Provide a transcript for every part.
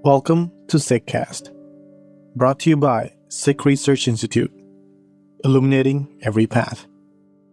Welcome to Sikhcast, brought to you by Sikh Research Institute, illuminating every path.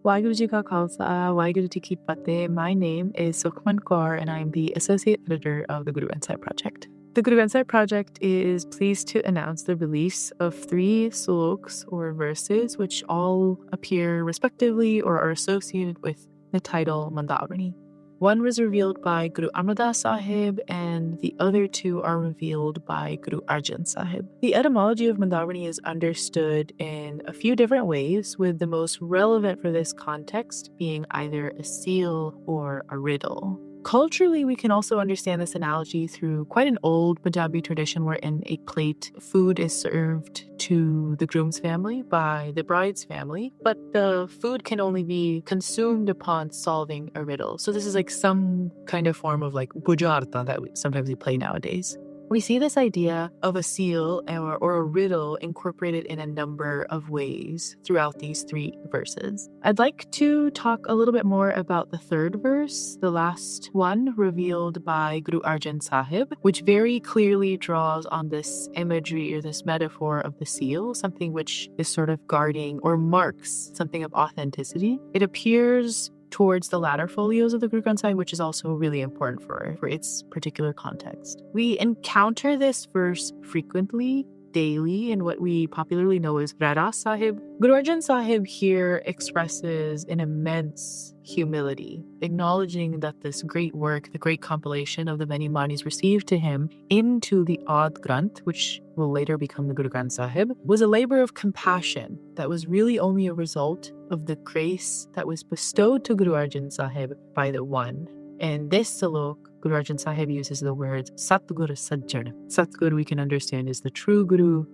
Waheguru Ji Ka Khalsa, Waheguru Ji Ki Fateh. My name is Sukhman Kaur and I'm the Associate Editor of the Guru Granth Sahib Project. The Guru Granth Sahib Project is pleased to announce the release of 3 saloks or verses which all appear respectively or are associated with the title Mundavani. One was revealed by Guru Amardas Sahib and the other 2 are revealed by Guru Arjan Sahib. The etymology of Mundavani is understood in a few different ways, with the most relevant for this context being either a seal or a riddle. Culturally, we can also understand this analogy through quite an old Punjabi tradition wherein a plate of food is served to the groom's family by the bride's family, but the food can only be consumed upon solving a riddle. So this is like some kind of form of like bujarta that sometimes we play nowadays. We see this idea of a seal or a riddle incorporated in a number of ways throughout these 3 verses. I'd like to talk a little bit more about the 3rd verse, the last one revealed by Guru Arjan Sahib, which very clearly draws on this imagery or this metaphor of the seal, something which is sort of guarding or marks something of authenticity. It appears towards the latter folios of the Guru Granth Sahib, which is also really important for its particular context. We encounter this verse frequently, daily, in what we popularly know as Rara Sahib. Guru Arjan Sahib here expresses an immense humility, acknowledging that this great work, the great compilation of the many banis received to him into the Ad Granth, which will later become the Guru Granth Sahib, was a labor of compassion that was really only a result of the grace that was bestowed to Guru Arjan Sahib by the One. In this salok, Guru Arjan Sahib uses the words Satguru Sajjan. Satguru we can understand is the true Guru,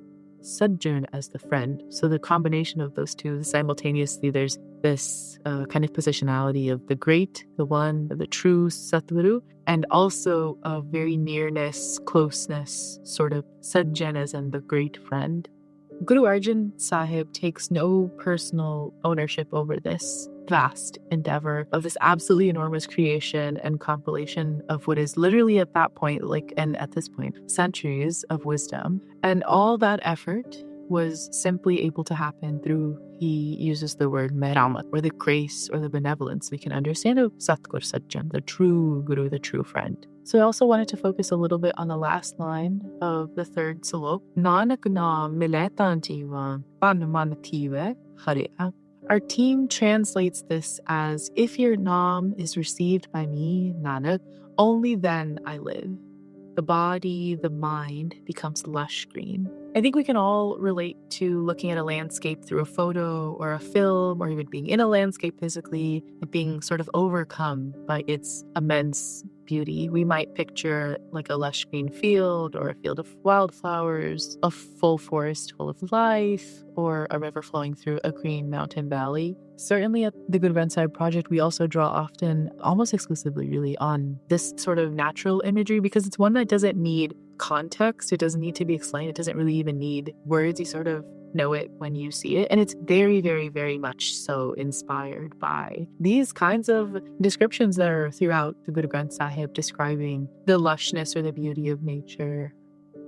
Sajjan as the friend. So the combination of those two, simultaneously there's this kind of positionality of the great, the one, the true Satguru, and also a very nearness, closeness, sort of Sajjan as in the great friend. Guru Arjan Sahib takes no personal ownership over this vast endeavor of this absolutely enormous creation and compilation of what is literally at that point, and at this point, centuries of wisdom. And all that effort was simply able to happen through, he uses the word meramat, or the grace or the benevolence we can understand of Satgur Sajjan, the true Guru, the true friend. So I also wanted to focus a little bit on the last line of the 3rd salok. Nanak naam miletan jiva pan manative hare. Our team translates this as, if your naam is received by me, Nanak, only then I live. The body, the mind becomes lush green. I think we can all relate to looking at a landscape through a photo or a film, or even being in a landscape physically and being sort of overcome by its immense beauty. We might picture like a lush green field or a field of wildflowers, a full forest full of life, or a river flowing through a green mountain valley. Certainly at the Guru Granth Sahib Project, we also draw often, almost exclusively really, on this sort of natural imagery because it's one that doesn't need context. It doesn't need to be explained. It doesn't really even need words. You sort of know it when you see it. And it's very, very, very much so inspired by these kinds of descriptions that are throughout the Guru Granth Sahib, describing the lushness or the beauty of nature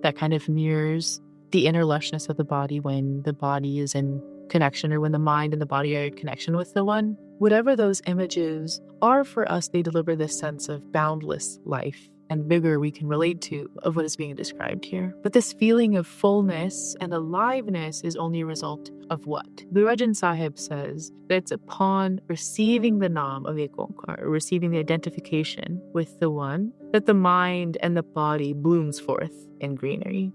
that kind of mirrors the inner lushness of the body when the body is in connection, or when the mind and the body are in connection with the One. Whatever those images are for us, they deliver this sense of boundless life and vigor we can relate to of what is being described here. But this feeling of fullness and aliveness is only a result of what? Guru Arjan Sahib says that it's upon receiving the Naam of Ek Onkar, or receiving the identification with the One, that the mind and the body blooms forth in greenery.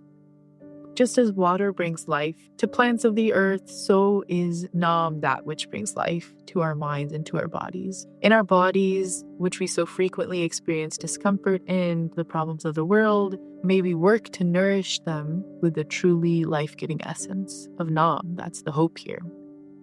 Just as water brings life to plants of the earth, so is Naam that which brings life to our minds and to our bodies. In our bodies, which we so frequently experience discomfort in, the problems of the world, may we work to nourish them with the truly life-giving essence of Naam. That's the hope here.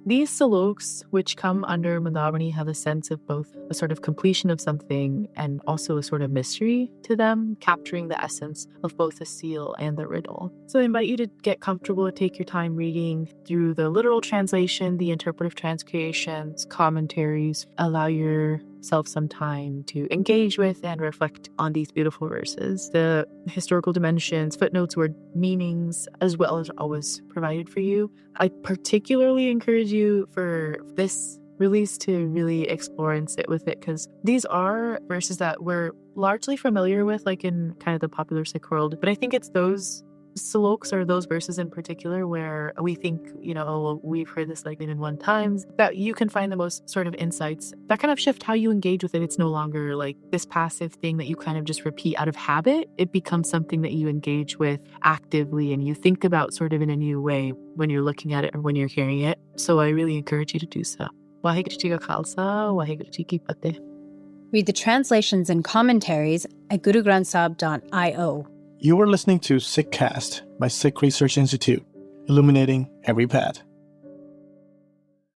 These saloks, which come under Mundavani, have a sense of both a sort of completion of something and also a sort of mystery to them, capturing the essence of both the seal and the riddle. So I invite you to get comfortable and take your time reading through the literal translation, the interpretive transcreations, commentaries. Allow your yourself some time to engage with and reflect on these beautiful verses. The historical dimensions, footnotes, word meanings, as well as always provided for you. I particularly encourage you for this release to really explore and sit with it, because these are verses that we're largely familiar with, like in kind of the popular Sikh world. But I think it's those saloks or those verses in particular where we think, oh, we've heard this like in one times, that you can find the most sort of insights that kind of shift how you engage with it. It's no longer like this passive thing that you kind of just repeat out of habit. It becomes something that you engage with actively and you think about sort of in a new way when you're looking at it or when you're hearing it. So I really encourage you to do so. Waheguru Ji Ka Khalsa, Waheguru Ji Ki Fateh. Read the translations and commentaries at gurugranthsahib.io. You are listening to Sikhcast by Sikh Research Institute, illuminating every path.